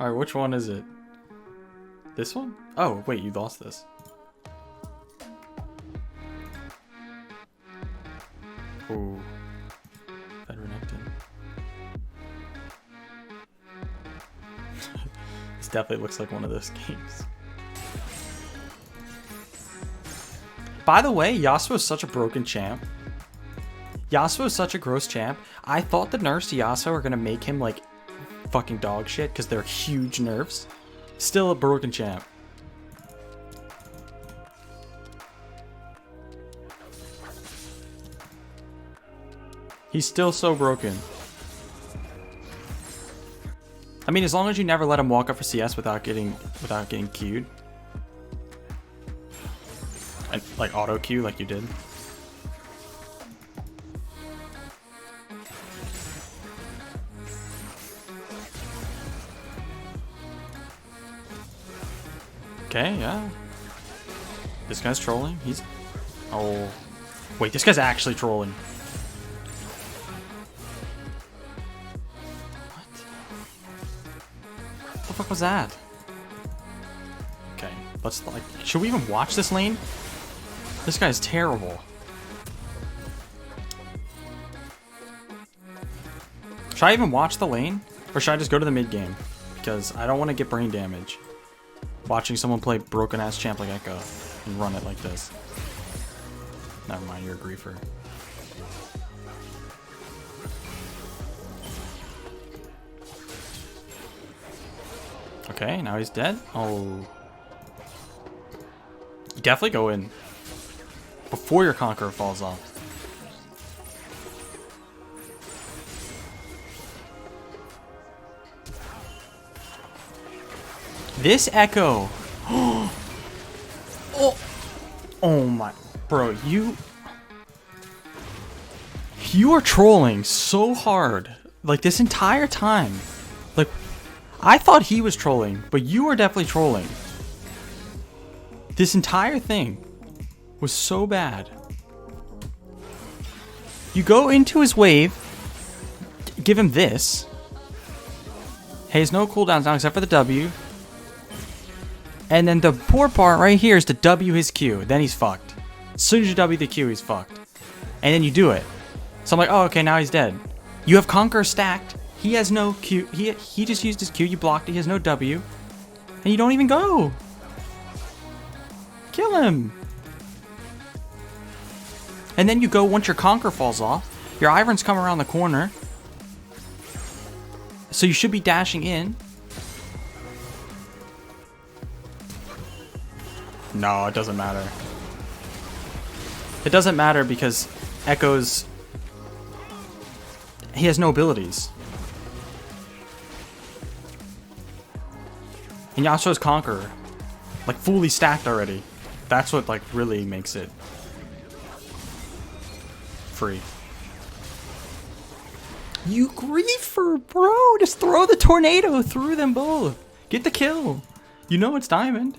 Alright, which one is it? This one? Oh, wait, you lost this. Ooh. This definitely looks like one of those games. By the way, Yasuo is such a broken champ. Yasuo is such a gross champ. I thought the nerfs to Yasuo are gonna make him like fucking dog shit because they're huge nerfs. Still a broken champ. He's still so broken. I mean, as long as you never let him walk up for CS without getting queued. And like auto queue like you did. Okay, yeah. This guy's trolling. He's... Oh. Wait, this guy's actually trolling. What the fuck was that? Okay, let's like... Should we even watch this lane? This guy's terrible. Should I even watch the lane? Or should I just go to the mid game? Because I don't want to get brain damage watching someone play broken ass champ like Echo and run it like this. Never mind, you're a griefer. Okay, now he's dead. Oh. You definitely go in before your Conqueror falls off. This Echo. Oh. Oh my. Bro, you are trolling so hard. Like this entire time. Like, I thought he was trolling, but you were definitely trolling. This entire thing was so bad. You go into his wave, give him this. Hey, there's no cooldowns now except for the W. And then the poor part right here is to W his Q. Then he's fucked. As soon as you W the Q, he's fucked. And then you do it. So I'm like, oh, okay, now he's dead. You have Conqueror stacked. He has no Q. He just used his Q. You blocked it. He has no W. And you don't even go. Kill him. And then you go once your Conqueror falls off. Your Ivern's come around the corner. So you should be dashing in. No, it doesn't matter. It doesn't matter because Echo's... He has no abilities. And Yasuo's Conqueror. Like, fully stacked already. That's what, like, really makes it free. You griefer, bro! Just throw the tornado through them both. Get the kill. You know it's diamond.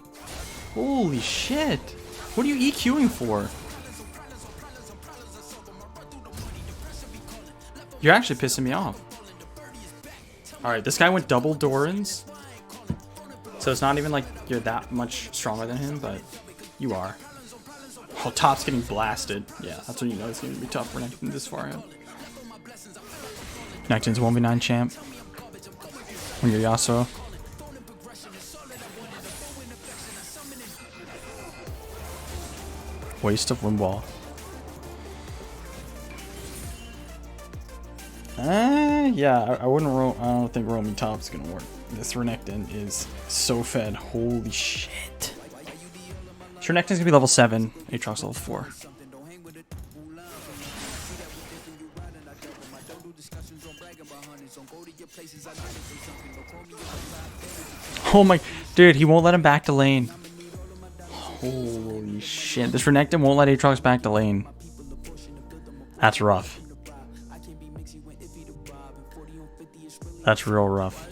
Holy shit. What are you EQing for? You're actually pissing me off. Alright, this guy went double Dorans. So it's not even like you're that much stronger than him, but you are. Oh, top's getting blasted. Yeah, that's when you know it's going to be tough for Nectin this far out. Nectin's 1v9 champ. When you're Yasuo. Waste of wind wall. Yeah, I wouldn't roll. I don't think roaming top is gonna work. This Renekton is so fed. Holy shit. Renekton's gonna be level 7. Aatrox level 4. Oh my, dude, he won't let him back to lane. Holy shit. This Renekton won't let Aatrox back to lane. That's rough. That's real rough.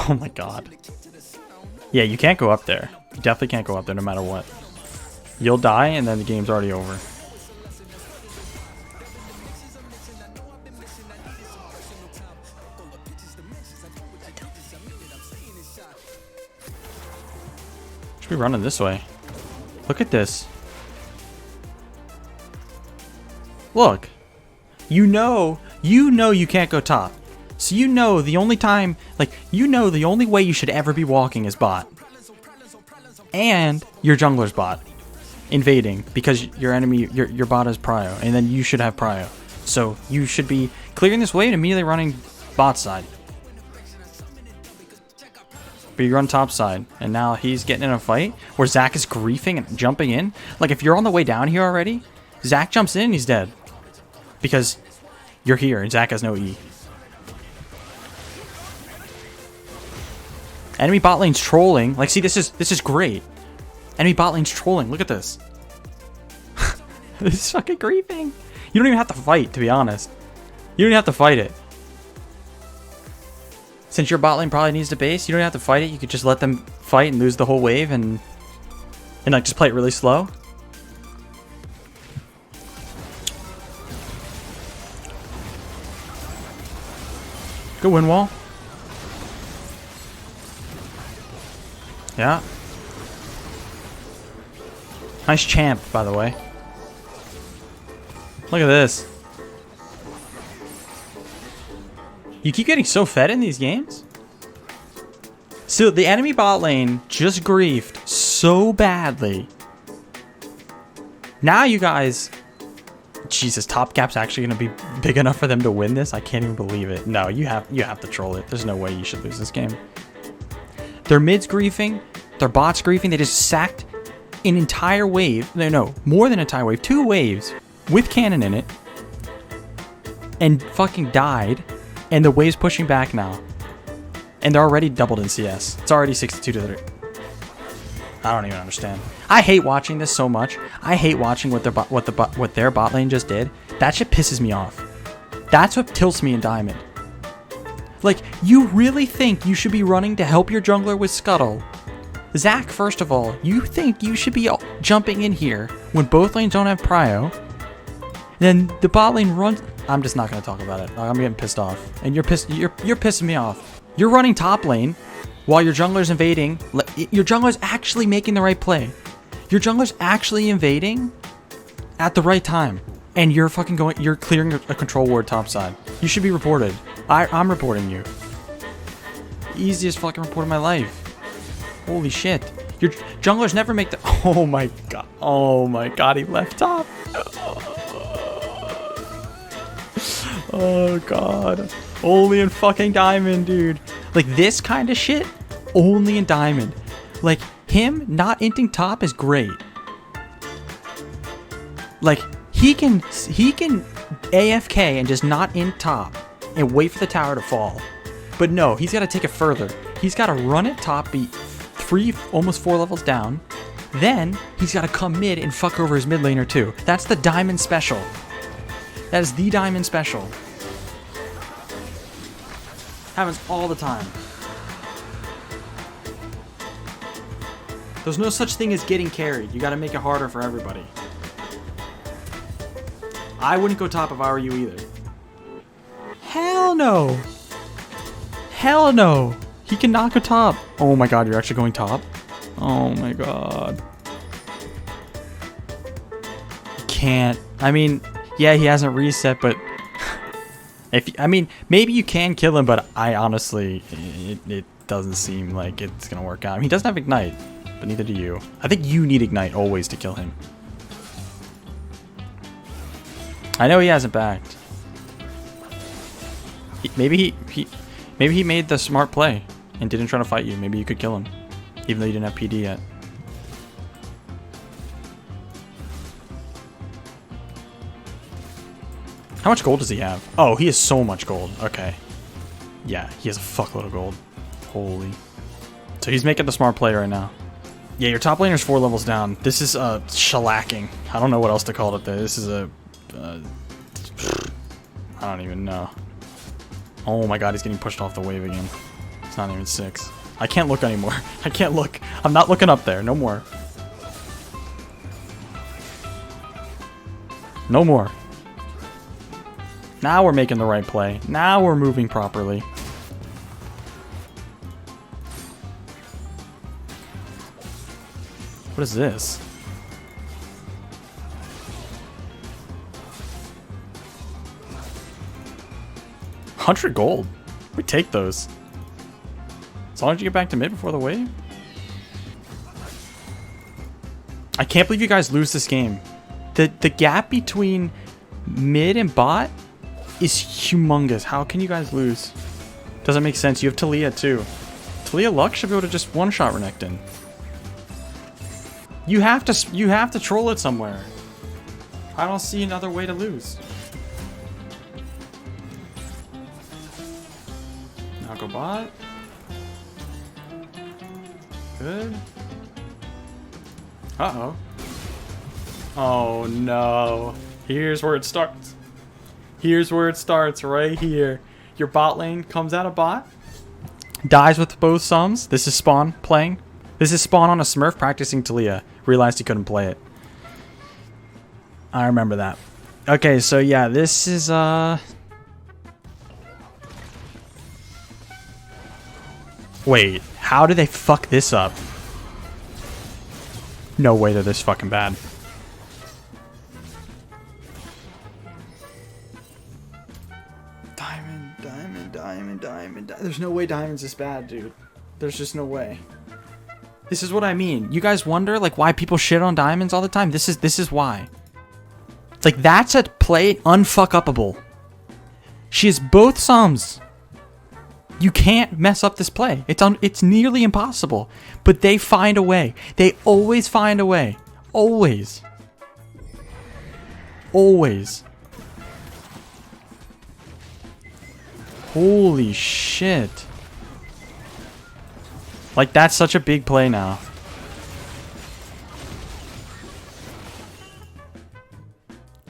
Oh my god. Yeah, you can't go up there. You definitely can't go up there no matter what. You'll die and then the game's already over. Should be running this way. Look at this. Look. You know you can't go top. So you know the only time, like, you know the only way you should ever be walking is bot. And your jungler's bot. Invading, because your enemy, your bot is prio, and then you should have prio. So you should be clearing this wave and immediately running bot side. But you run top side, and now he's getting in a fight where Zach is griefing and jumping in. Like, if you're on the way down here already, Zach jumps in and he's dead. Because you're here and Zach has no E. Enemy bot lane's trolling. Like, see, this is great. Enemy bot lane's trolling. Look at this. This is fucking griefing. You don't even have to fight, to be honest. You don't even have to fight it. Since your bot lane probably needs to base, you don't have to fight it. You could just let them fight and lose the whole wave and like just play it really slow. Good win wall. Yeah. Nice champ, by the way. Look at this. You keep getting so fed in these games. So the enemy bot lane just griefed so badly. Now you guys... Jesus, top gap's actually going to be big enough for them to win this? I can't even believe it. No, you have to troll it. There's no way you should lose this game. Their mid's griefing. Their bot's griefing. They just sacked an entire wave. No, more than an entire wave. 2 waves with cannon in it. And fucking died. And the wave's pushing back now. And they're already doubled in CS. It's already 62-3. I don't even understand. I hate watching this so much. I hate watching what their bot lane just did. That shit pisses me off. That's what tilts me in Diamond. Like, you really think you should be running to help your jungler with Scuttle? Zach, first of all, you think you should be jumping in here when both lanes don't have prio? Then the bot lane runs... I'm just not going to talk about it. I'm getting pissed off. And you're pissing me off. You're running top lane while your jungler's invading. Your jungler's actually making the right play. Your jungler's actually invading at the right time. And you're fucking going... You're clearing a control ward top side. You should be reported. I'm reporting you. Easiest fucking report of my life. Holy shit. Your jungler's never make the... Oh my god. Oh my god, he left top. Oh god. Only in fucking Diamond, dude. Like, this kind of shit, only in Diamond. Like, him not inting top is great. Like, he can AFK and just not int top and wait for the tower to fall. But no, he's got to take it further. He's got to run it top, be 3, almost 4 levels down. Then, he's got to come mid and fuck over his mid laner too. That's the Diamond special. That is the Diamond special. Happens all the time. There's no such thing as getting carried. You gotta make it harder for everybody. I wouldn't go top if I were you either. Hell no. Hell no. He cannot go top. Oh my god, you're actually going top? Oh my god. You can't. I mean, yeah, he hasn't reset, but... I mean, maybe you can kill him, but I honestly, it doesn't seem like it's gonna work out. I mean, he doesn't have Ignite, but neither do you. I think you need Ignite always to kill him. I know he hasn't backed. Maybe he made the smart play and didn't try to fight you. Maybe you could kill him, even though you didn't have PD yet. How much gold does he have? Oh, he has so much gold. Okay. Yeah, he has a fuckload of gold. Holy. So he's making the smart play right now. Yeah, your top laner's 4 levels down. This is shellacking. I don't know what else to call it there. This is a... I don't even know. Oh my god, he's getting pushed off the wave again. It's not even 6. I can't look anymore. I can't look. I'm not looking up there. No more. No more. Now we're making the right play. Now we're moving properly. What is this? $100 gold. We take those. As long as you get back to mid before the wave. I can't believe you guys lose this game. The gap between mid and bot is humongous. How can you guys lose? Doesn't make sense. You have Talia too. Talia Luck should be able to just one-shot Renekton. You have to troll it somewhere. I don't see another way to lose. Now go bot. Good. Uh-oh. Oh no. Here's where it starts. Here's where it starts, right here. Your bot lane comes out of bot. Dies with both sums. This is Spawn playing. This is Spawn on a Smurf practicing Talia. Realized he couldn't play it. I remember that. Okay, so yeah, this is Wait, how did they fuck this up? No way they're this fucking bad. Diamond. There's no way Diamond's this bad, dude. There's just no way. This is what I mean. You guys wonder like why people shit on Diamonds all the time? This is why. It's like that's a play unfuck-upable. She has both sums. You can't mess up this play. It's nearly impossible. But they find a way. They always find a way. Always. Always. Holy shit. Like, that's such a big play now.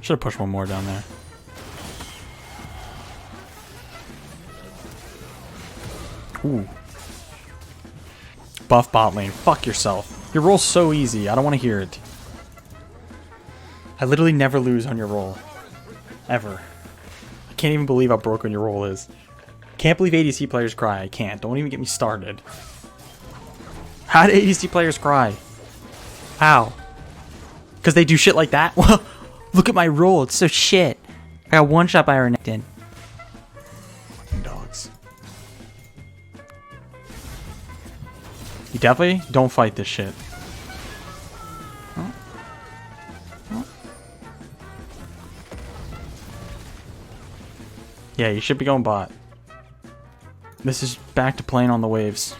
Should have pushed one more down there. Ooh. Buff bot lane. Fuck yourself. Your roll's so easy. I don't want to hear it. I literally never lose on your roll. Ever. I can't even believe how broken your roll is. Can't believe ADC players cry. I can't. Don't even get me started. How do ADC players cry? How? Because they do shit like that? Well, look at my roll. It's so shit. I got one shot by Renekton. Fucking dogs. You definitely don't fight this shit. Huh? Huh? Yeah, you should be going bot. This is back to playing on the waves.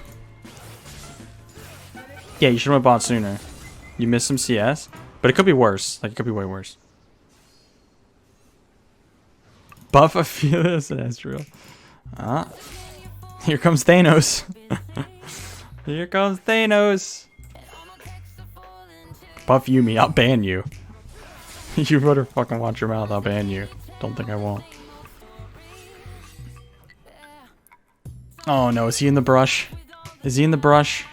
Yeah, you should have went bot sooner. You missed some CS, but it could be worse. Like, it could be way worse. Buff Aphelios and Ezreal. Ah. Here comes Thanos. Here comes Thanos. Buff Yumi, I'll ban you. You better fucking watch your mouth, I'll ban you. Don't think I won't. Oh no, is he in the brush? Is he in the brush?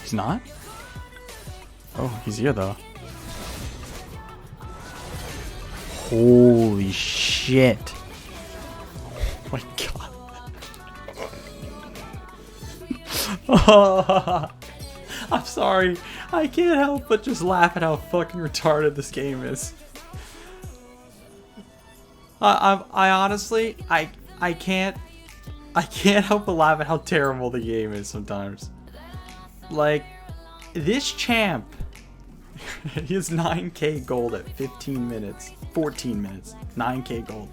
He's not? Oh, he's here though. Holy shit. Oh my god. I'm sorry. I can't help but just laugh at how fucking retarded this game is. I honestly, I can't help but laugh at how terrible the game is sometimes. Like, this champ, he has 9k gold at 15 minutes, 14 minutes, 9k gold.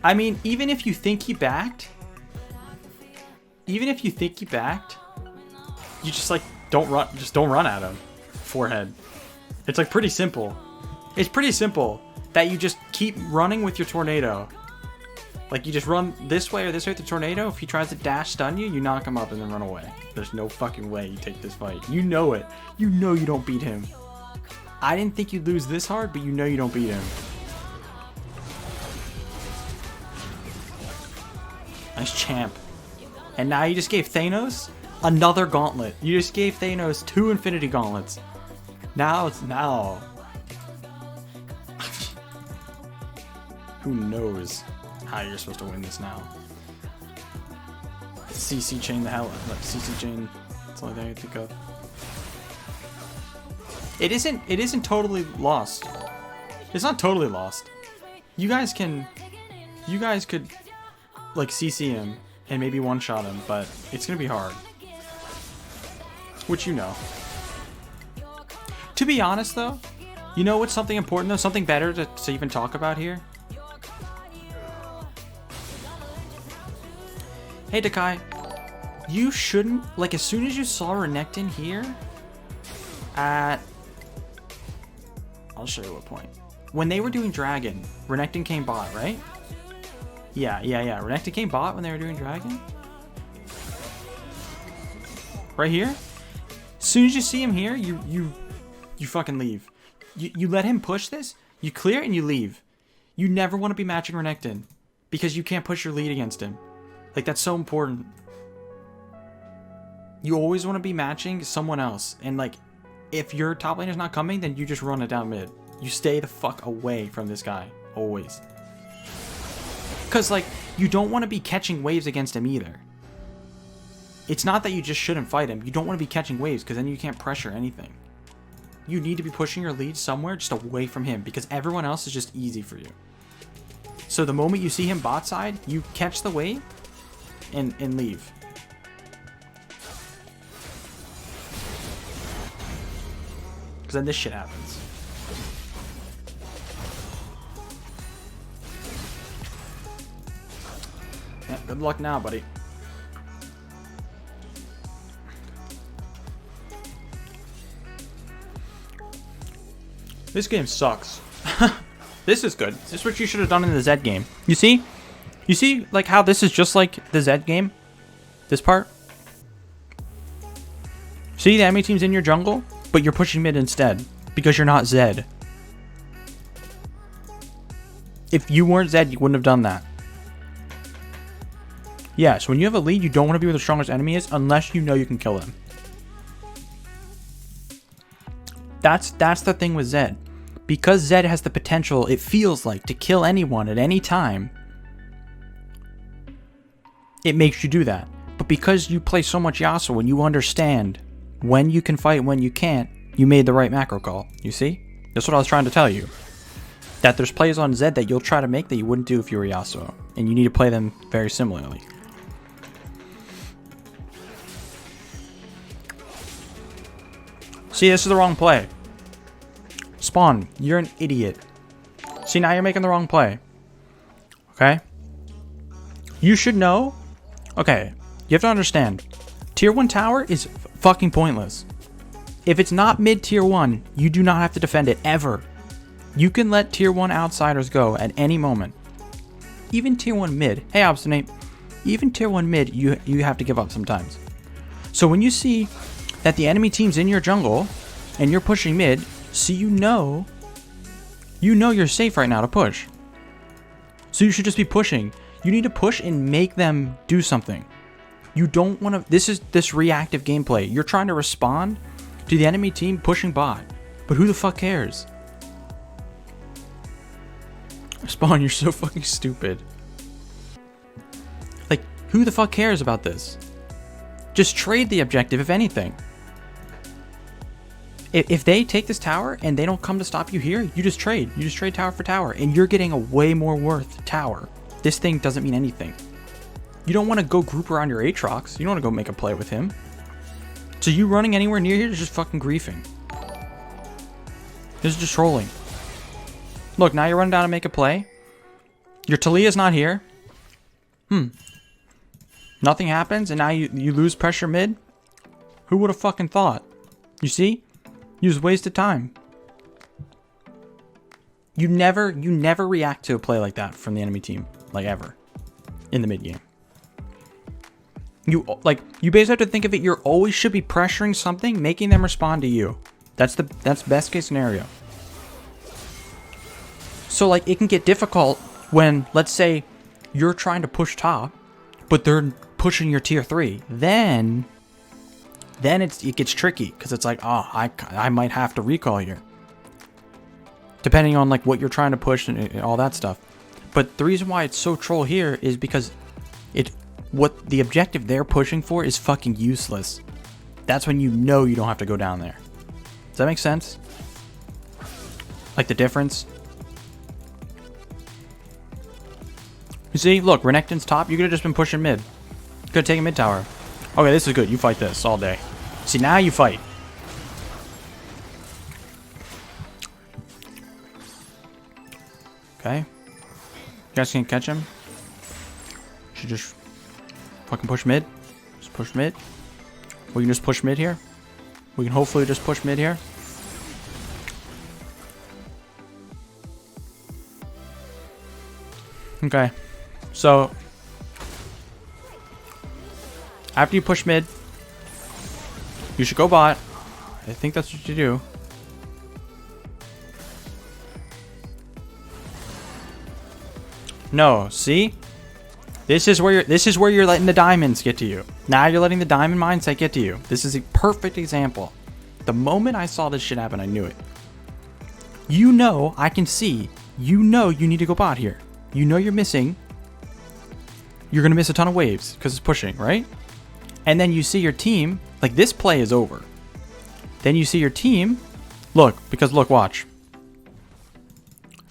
I mean, even if you think he backed, you just like, don't run at him. Forehead. It's like pretty simple. It's pretty simple that you just keep running with your tornado. Like, you just run this way or this way with the tornado. If he tries to dash stun you, you knock him up and then run away. There's no fucking way you take this fight. You know it. You know you don't beat him. I didn't think you'd lose this hard, but you know you don't beat him. Nice champ. And now you just gave Thanos another gauntlet. You just gave Thanos 2 Infinity Gauntlets. Now it's now. Who knows how you're supposed to win this now? CC chain the hell, like CC chain. That's the only thing I think of. It isn't totally lost. It's not totally lost. You guys could like CC him and maybe one-shot him, but it's gonna be hard. Which you know. To be honest though, you know what's something important though? Something better to even talk about here? Hey Dakai, you shouldn't, like as soon as you saw Renekton here, I'll show you what point. When they were doing Dragon, Renekton came bot, right? Yeah. Renekton came bot when they were doing Dragon. Right here? As soon as you see him here, you fucking leave. You let him push this, you clear and you leave. You never want to be matching Renekton because you can't push your lead against him. Like, that's so important. You always want to be matching someone else. And, like, if your top laner's not coming, then you just run it down mid. You stay the fuck away from this guy. Always. Because, like, you don't want to be catching waves against him either. It's not that you just shouldn't fight him. You don't want to be catching waves because then you can't pressure anything. You need to be pushing your lead somewhere just away from him because everyone else is just easy for you. So the moment you see him bot side, you catch the wave and leave. Because then this shit happens. Yeah, good luck now, buddy. This game sucks. This is good. This is what you should have done in the Zed game. You see? You see, like, how this is just like the Zed game? This part? See, the enemy team's in your jungle, but you're pushing mid instead. Because you're not Zed. If you weren't Zed, you wouldn't have done that. Yeah, so when you have a lead, you don't want to be where the strongest enemy is unless you know you can kill them. That's the thing with Zed. Because Zed has the potential, it feels like, to kill anyone at any time, it makes you do that. But because you play so much Yasuo and you understand when you can fight, when you can't, you made the right macro call. You see? That's what I was trying to tell you. That there's plays on Zed that you'll try to make that you wouldn't do if you were Yasuo. And you need to play them very similarly. See, this is the wrong play. Spawn, you're an idiot. See, now you're making the wrong play. Okay? You should know. Okay, you have to understand. Tier 1 tower is fucking pointless. If it's not mid tier 1, you do not have to defend it ever. You can let tier 1 outsiders go at any moment. Even tier 1 mid. Hey, Obstinate. Even tier 1 mid, you have to give up sometimes. So when you see that the enemy team's in your jungle and you're pushing mid, so you know you're safe right now to push. So you should just be pushing. You need to push and make them do something. You don't want to... This is this reactive gameplay. You're trying to respond to the enemy team pushing bot. But who the fuck cares? Spawn, you're so fucking stupid. Like, who the fuck cares about this? Just trade the objective, if anything. If they take this tower and they don't come to stop you here, you just trade. You just trade tower for tower. And you're getting a way more worth tower. This thing doesn't mean anything. You don't want to go group around your Aatrox. You don't want to go make a play with him. So you running anywhere near here is just fucking griefing. This is just trolling. Look, now you're running down to make a play. Your Talia's not here. Nothing happens, and now you lose pressure mid. Who would have fucking thought? You see? You just wasted time. You never react to a play like that from the enemy team. Like, ever. In the mid game. You basically have to think of it, you always should be pressuring something, making them respond to you. That's best case scenario. So, like, it can get difficult when, let's say, you're trying to push top, but they're pushing your tier 3. Then it gets tricky, because it's like, oh, I might have to recall here. Depending on, like, what you're trying to push and all that stuff. But the reason why it's so troll here is because what the objective they're pushing for is fucking useless. That's when you know you don't have to go down there. Does that make sense? Like the difference? You see, look, Renekton's top. You could have just been pushing mid. Could have taken mid tower. Okay, this is good. You fight this all day. See, now you fight. Okay. You guys can't catch him. Should just fucking push mid. Just push mid. We can just push mid here. We can hopefully just push mid here. Okay. So, after you push mid, you should go bot. I think that's what you do. No, see? This is where you're letting the diamonds get to you. Now you're letting the diamond mindset get to you. This is a perfect example. The moment I saw this shit happen, I knew it. You know, I can see. You know you need to go bot here. You know you're missing. You're going to miss a ton of waves because it's pushing, right? And then you see your team, like this play is over. Then you see your team, look, watch.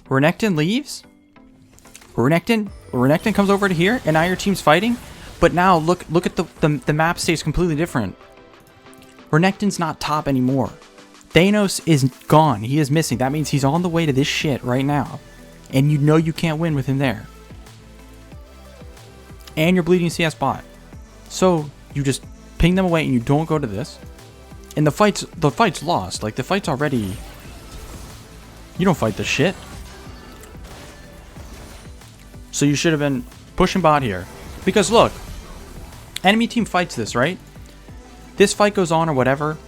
Renekton leaves. Renekton comes over to here, and now your team's fighting. But now look at the map stays completely different. Renekton's not top anymore. Thanos is gone. He is missing. That means he's on the way to this shit right now. And you know you can't win with him there. And you're bleeding CS bot. So you just ping them away and you don't go to this. And the fight's lost. Like the fight's already. You don't fight this shit. So you should have been pushing bot here. Because look, enemy team fights this, right? This fight goes on or whatever.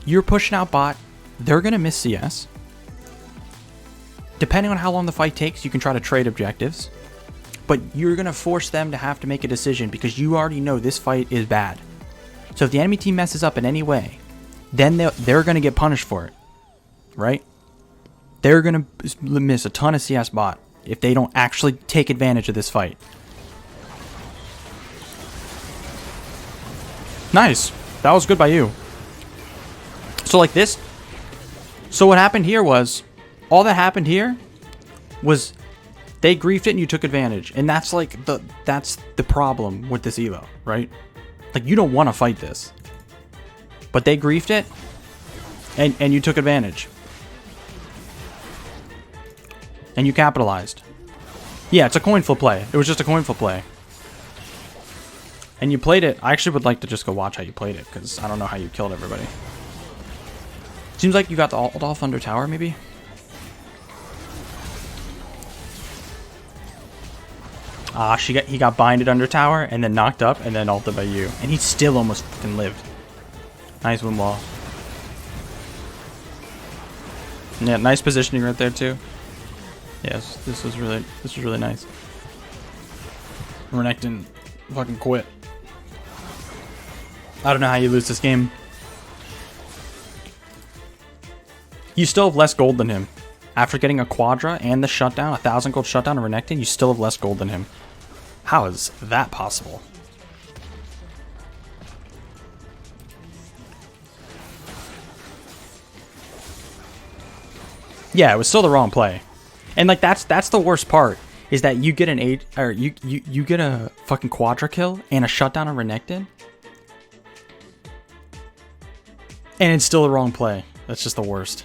You're pushing out bot. They're going to miss CS. Depending on how long the fight takes, you can try to trade objectives. But you're going to force them to have to make a decision because you already know this fight is bad. So if the enemy team messes up in any way, then they're going to get punished for it. Right? They're going to miss a ton of CS bot if they don't actually take advantage of this fight. Nice. That was good by you. So like this. So what happened here was, all that happened here was they griefed it and you took advantage. And that's like that's the problem with this elo, right? Like you don't want to fight this. But they griefed it and you took advantage. And you capitalized. Yeah, it's a coin flip play. It was just a coin flip play. And you played it. I actually would like to just go watch how you played it because I don't know how you killed everybody. Seems like you got the ult off under tower, maybe? Ah, he got binded under tower and then knocked up and then ulted by you. And he still almost fucking lived. Nice win wall. Yeah, nice positioning right there too. Yes, this was really nice. Renekton fucking quit. I don't know how you lose this game. You still have less gold than him. After getting a quadra and the shutdown, 1,000 gold shutdown on Renekton, you still have less gold than him. How is that possible? Yeah, it was still the wrong play. And like that's the worst part is that you get an you get a fucking quadra kill and a shutdown on Renekton. And it's still the wrong play. That's just the worst.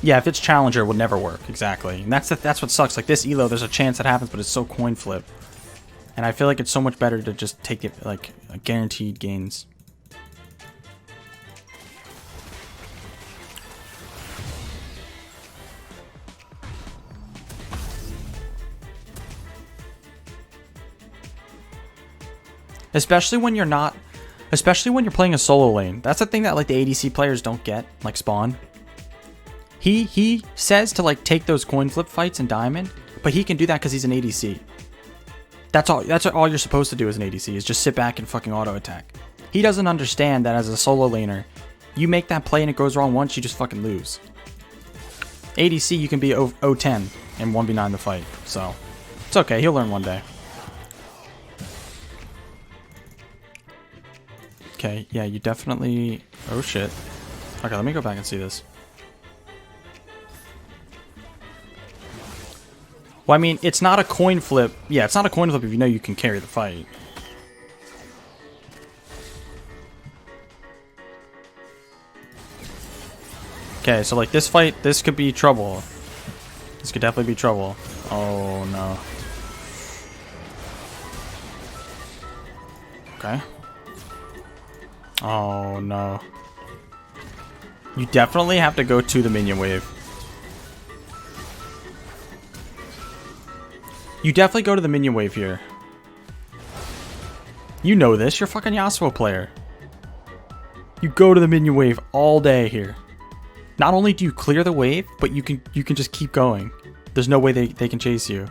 Yeah, if it's challenger, it would never work. Exactly. And that's what sucks. Like this elo, there's a chance that happens, but it's so coin flip. And I feel like it's so much better to just take it like guaranteed gains. Especially when you're playing a solo lane. That's the thing that like the ADC players don't get, like Spawn. He says to like take those coin flip fights in Diamond, but he can do that because he's an ADC. That's all you're supposed to do as an ADC is just sit back and fucking auto attack. He doesn't understand that as a solo laner, you make that play and it goes wrong once, you just fucking lose. ADC, you can be 0-10 and 1v9 the fight, so it's okay. He'll learn one day. Okay, yeah, you definitely... Oh, shit. Okay, let me go back and see this. Well, I mean, it's not a coin flip. Yeah, it's not a coin flip if you know you can carry the fight. Okay, so like this fight, this could be trouble. This could definitely be trouble. Oh, no. Okay. Oh, no. You definitely have to go to the minion wave. You definitely go to the minion wave here. You know this. You're a fucking Yasuo player. You go to the minion wave all day here. Not only do you clear the wave, but you can just keep going. There's no way they can chase you.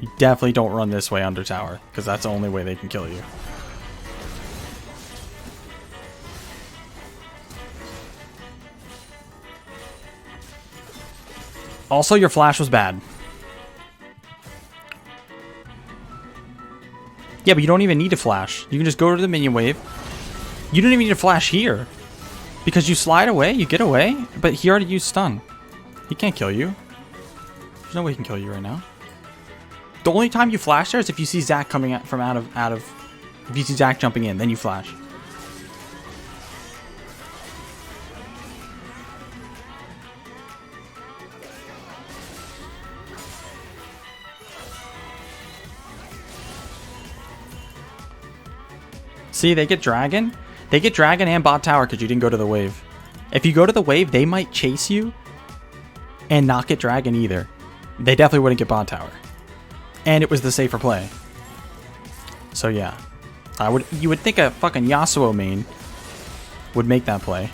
You definitely don't run this way under tower, because that's the only way they can kill you. Also, your flash was bad. Yeah, but you don't even need to flash. You can just go to the minion wave. You don't even need to flash here. Because you slide away, you get away, but he already used stun. He can't kill you. There's no way he can kill you right now. The only time you flash there is if you see Zac coming out from out of if you see Zac jumping in, then you flash. See, they get dragon. They get dragon and bot tower because you didn't go to the wave. If you go to the wave, they might chase you and not get dragon either. They definitely wouldn't get bot tower. And it was the safer play. So yeah. You would think a fucking Yasuo main would make that play.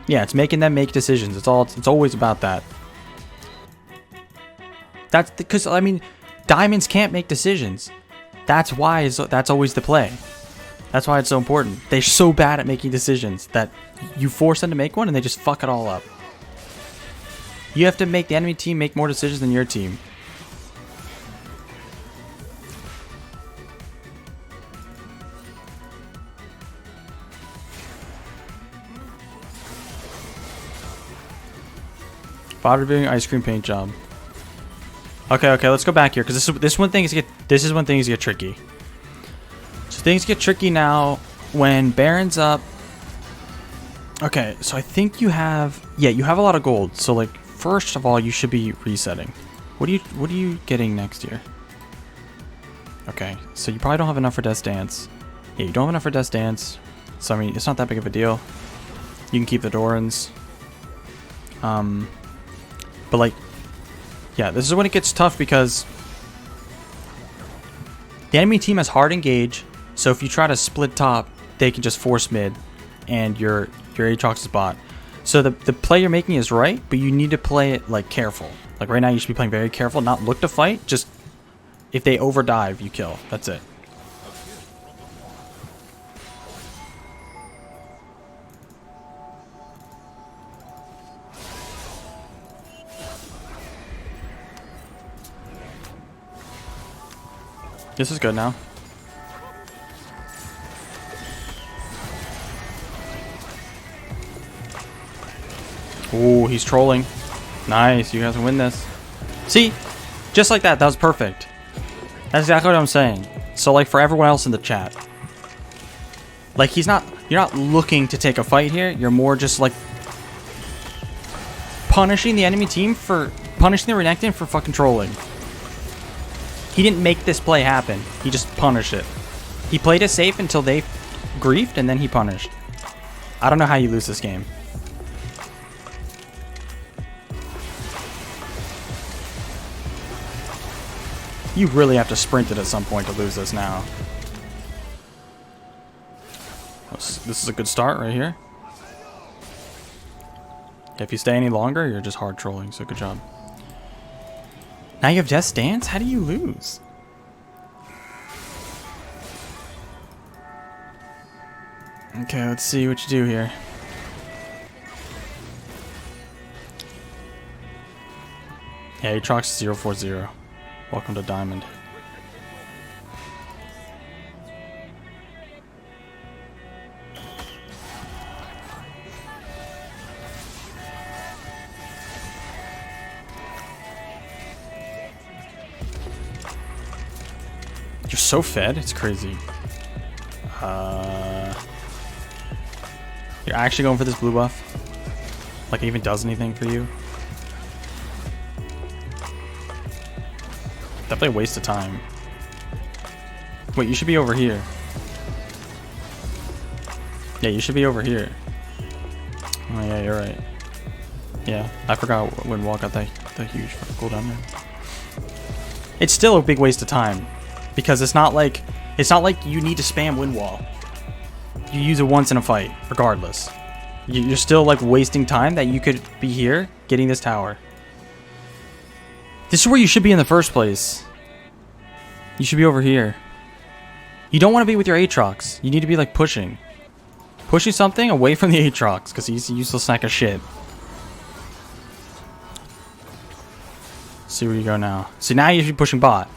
Yeah, it's making them make decisions. It's always about that. That's because, I mean, diamonds can't make decisions. That's why that's always the play. That's why it's so important. They're so bad at making decisions that you force them to make one and they just fuck it all up. You have to make the enemy team make more decisions than your team. Bot reviewing ice cream paint job. Okay, let's go back here because this is when things get tricky. So things get tricky now when Baron's up. Okay, so I think you have you have a lot of gold. So like first of all, you should be resetting. What are you getting next year? Okay, so you probably don't have enough for Death's Dance. Yeah, you don't have enough for Death's Dance. So I mean, it's not that big of a deal. You can keep the Dorans. But like, yeah, this is when it gets tough because the enemy team has hard engage. So if you try to split top, they can just force mid, and your Aatrox is bot. So the play you're making is right, but you need to play it like careful. Like right now, you should be playing very careful, not look to fight. Just if they overdive, you kill. That's it. This is good now. Ooh, he's trolling. Nice, you guys win this. See? Just like that, that was perfect. That's exactly what I'm saying. So like for everyone else in the chat. Like you're not looking to take a fight here. You're more just like punishing the enemy team for punishing the Renekton for fucking trolling. He didn't make this play happen. He just punished it. He played it safe until they griefed, and then he punished. I don't know how you lose this game. You really have to sprint it at some point to lose this now. This is a good start right here. If you stay any longer, you're just hard trolling, so good job. Now you have Death's Dance? How do you lose? Okay, let's see what you do here. Yeah, Aatrox 040. Welcome to Diamond. You're so fed, it's crazy. You're actually going for this blue buff? Like it even does anything for you? Definitely a waste of time. Wait, you should be over here. Yeah, you should be over here. Oh yeah, you're right. Yeah, I forgot when Wall got that huge cooldown there. It's still a big waste of time because it's not like you need to spam wind wall. You use it once in a fight, regardless. You're still like wasting time that you could be here getting this tower. This is where you should be in the first place. You should be over here. You don't want to be with your Aatrox. You need to be like pushing something away from the Aatrox because he's a useless snack of shit. See where you go now. So now you should be pushing bot.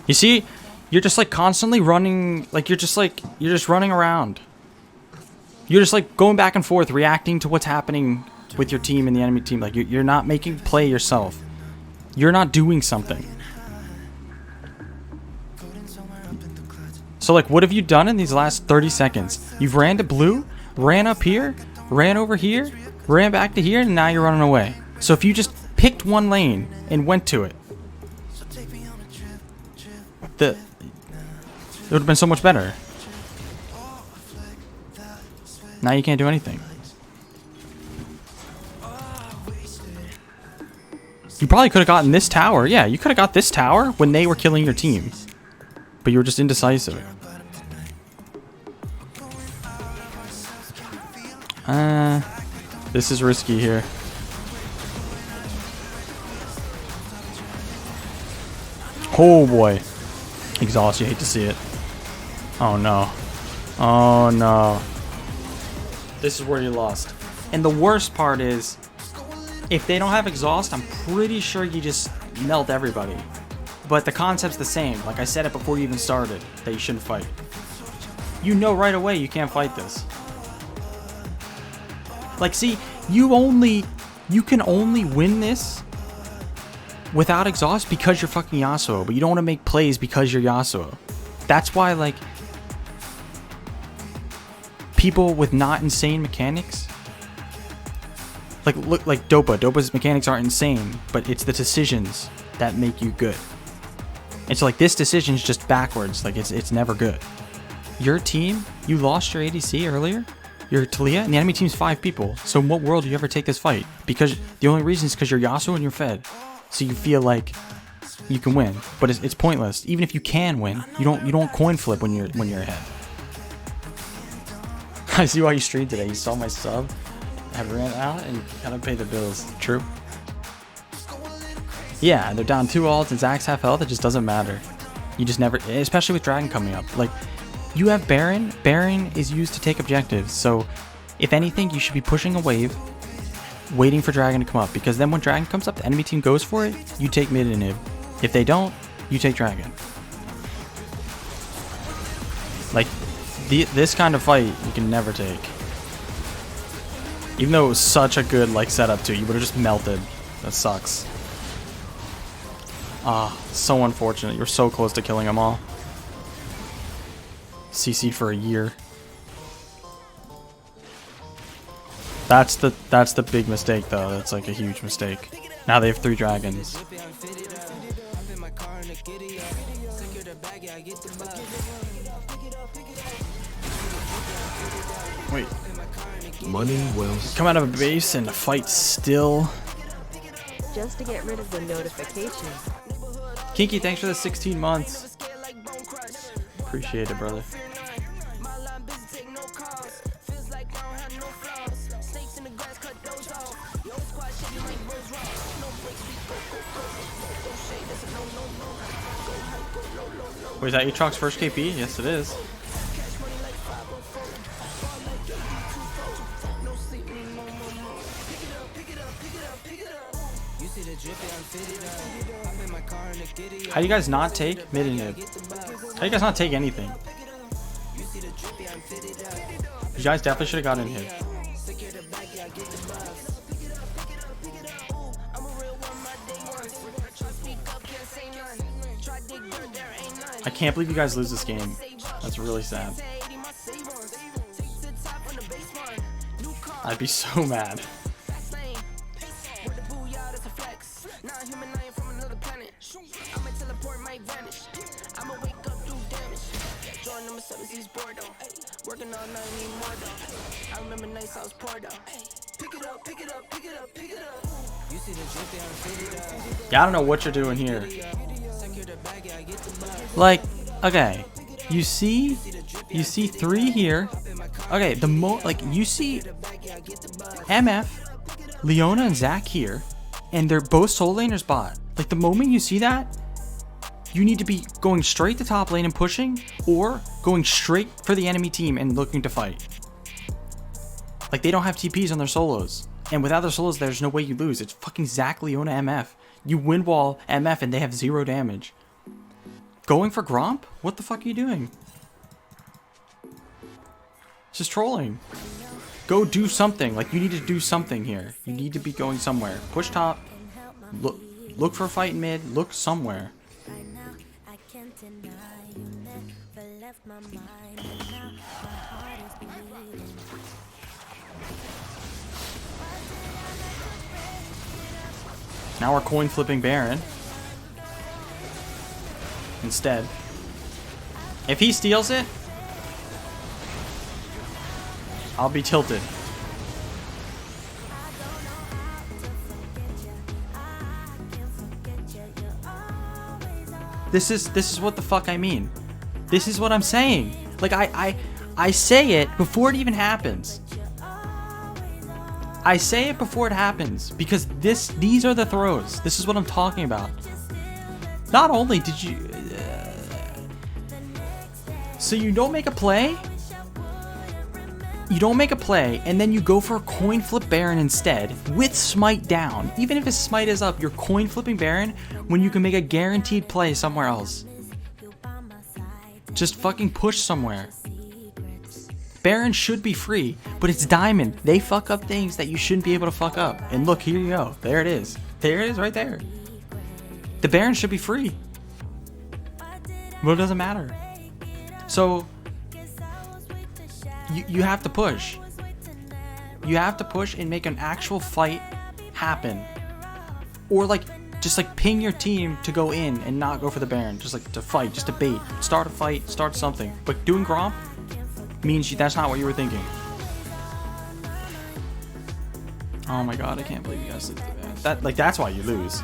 You see, you're just like constantly running, like you're just running around. You're just like going back and forth, reacting to what's happening with your team and the enemy team. Like you're not making play yourself. You're not doing something. So like, what have you done in these last 30 seconds? You've ran to blue, ran up here, ran over here, ran back to here, and now you're running away. So if you just picked one lane and went to it, it would have been so much better. Now you can't do anything. You probably could have gotten this tower. Yeah, you could have got this tower when they were killing your team. But you were just indecisive. This is risky here. Oh boy. Exhaust, you hate to see it. Oh no. Oh no. This is where you lost. And the worst part is, if they don't have exhaust, I'm pretty sure you just melt everybody. But the concept's the same. Like I said it before you even started, that you shouldn't fight. You know right away you can't fight this. Like, see, you can only win this without exhaust because you're fucking Yasuo, but you don't want to make plays because you're Yasuo. That's why, like, people with not insane mechanics, like, look, like Dopa's mechanics aren't insane, but it's the decisions that make you good. And so, like, this decision's just backwards. Like, it's never good. Your team, you lost your ADC earlier, your Talia, and the enemy team's 5 people. So in what world do you ever take this fight? Because the only reason is because you're Yasuo and you're fed. So you feel like you can win, but it's pointless. Even if you can win, you don't coin flip when you're ahead. I see why you streamed today. You saw my sub, I ran out, and gotta pay the bills. True. Yeah, they're down 2 ults and Zach's half health. It just doesn't matter. You just never, especially with Dragon coming up. Like, you have Baron. Baron is used to take objectives. So, if anything, you should be pushing a wave, waiting for Dragon to come up. Because then when Dragon comes up, the enemy team goes for it, you take mid inhib. If they don't, you take Dragon. Like, this kind of fight, you can never take. Even though it was such a good, like, setup too, you would have just melted. That sucks. Ah, so unfortunate. You're so close to killing them all. CC for a year. That's the big mistake though. That's like a huge mistake. Now they have 3 dragons. Wait. Money well. Come out of a base and fight still. Just to get rid of the notifications. Kinky, thanks for the 16 months. Appreciate it, brother. Wait, is that Aatrox's first KP? Yes, it is. How do you guys not take mid inhib? How do you guys not take anything? You guys definitely should have got inhib. I can't believe you guys lose this game. That's really sad. I'd be so mad. Yeah, I don't know what you're doing here. Like, okay, you see 3 here. Okay, you see MF, Leona, and Zac here, and they're both soul laners bot. Like, the moment you see that, you need to be going straight to top lane and pushing, or going straight for the enemy team and looking to fight. Like, they don't have TPs on their solos, and without their solos, there's no way you lose. It's fucking Zac, Leona, MF. You win wall MF, and they have 0 damage. Going for Gromp? What the fuck are you doing? It's just trolling. Go do something. Like, you need to do something here. You need to be going somewhere. Push top. Look for a fight in mid. Look somewhere. Now we're coin flipping Baron. Instead. If he steals it, I'll be tilted. This is what the fuck I mean. This is what I'm saying. Like, I say it before it even happens. I say it before it happens because these are the throws. This is what I'm talking about. Not only did you so you don't make a play, and then you go for a coin flip Baron instead with smite down. Even if his smite is up, you're coin flipping Baron when you can make a guaranteed play somewhere else. Just fucking push somewhere. Baron should be free, but it's Diamond. They fuck up things that you shouldn't be able to fuck up. And look, here you go. There it is. There it is right there. The Baron should be free. But it doesn't matter. So, you have to push. You have to push and make an actual fight happen. Or just ping your team to go in and not go for the Baron. Just to fight, just to bait. Start a fight, start something. But doing Gromp means that's not what you were thinking. Oh my god, I can't believe you guys did that. That's why you lose.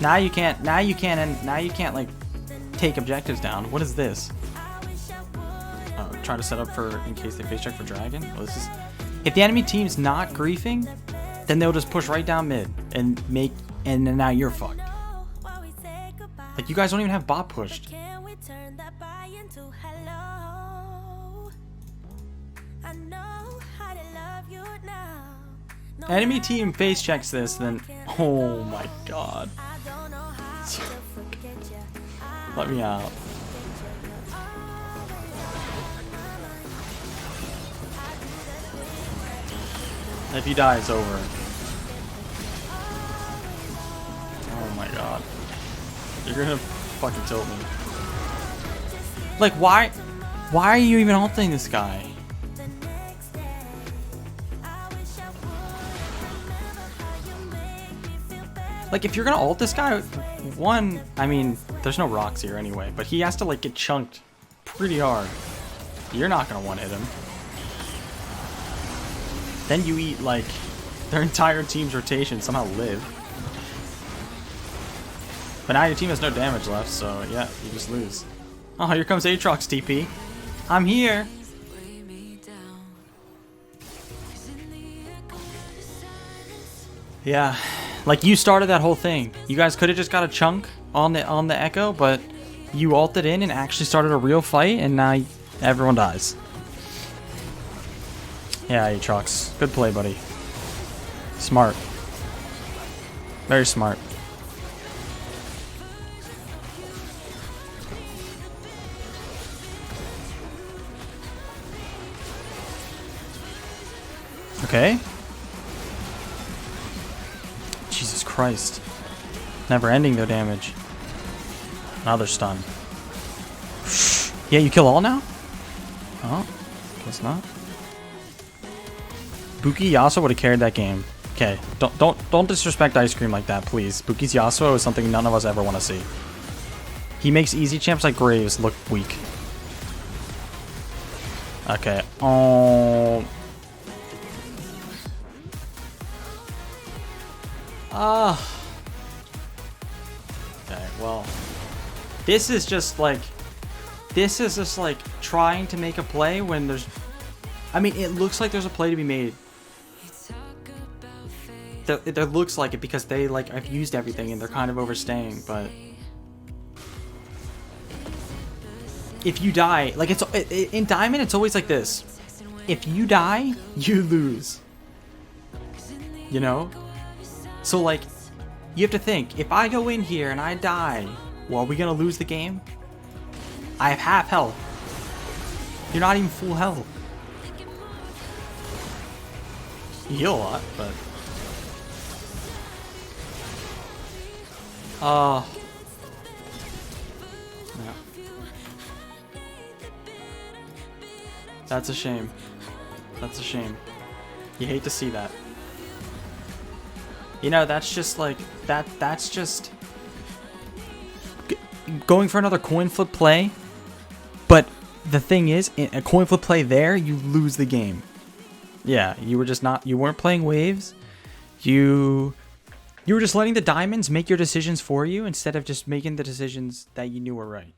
Now you can't take objectives down. What is this? Oh, try to set up for in case they face check for dragon. Well, this is if the enemy team's not griefing, then they'll just push right down mid and then now you're fucked. Like, you guys don't even have bot pushed. Enemy team face checks this, then oh my god. Let me out. If you die, it's over. Oh my god. You're gonna fucking tilt me. Like, why are you even ulting this guy? Like, if you're gonna ult this guy, one, I mean, there's no rocks here anyway, but he has to get chunked pretty hard. You're not gonna one hit him. Then you eat their entire team's rotation somehow live. But now your team has no damage left, so yeah, you just lose. Oh, here comes Aatrox TP. I'm here. Yeah, you started that whole thing. You guys could have just got a chunk on the Echo, but you ulted in and actually started a real fight, and now everyone dies. Yeah, Aatrox. Good play, buddy. Smart. Very smart. Okay. Jesus Christ. Never ending their damage. Another stun. Yeah, you kill all now? Oh, guess not. Buki Yasuo would have carried that game. Okay, don't disrespect Ice Cream like that, please. Buki's Yasuo is something none of us ever want to see. He makes easy champs like Graves look weak. Okay. Oh. Okay, well. This is just like trying to make a play when there's... I mean, it looks like there's a play to be made. It looks like it because they like have used everything and they're kind of overstaying, but if you die, like in Diamond, it's always like this. If you die, you lose. You know? So like, you have to think, if I go in here and I die, well, are we gonna lose the game? I have half health. You're not even full health. You heal a lot, but... Yeah. That's a shame. That's a shame. You hate to see that. You know, that's just like... That's just... going for another coin flip play. But the thing is, in a coin flip play there, you lose the game. Yeah, you were just not... You weren't playing waves. You were just letting the diamonds make your decisions for you instead of just making the decisions that you knew were right.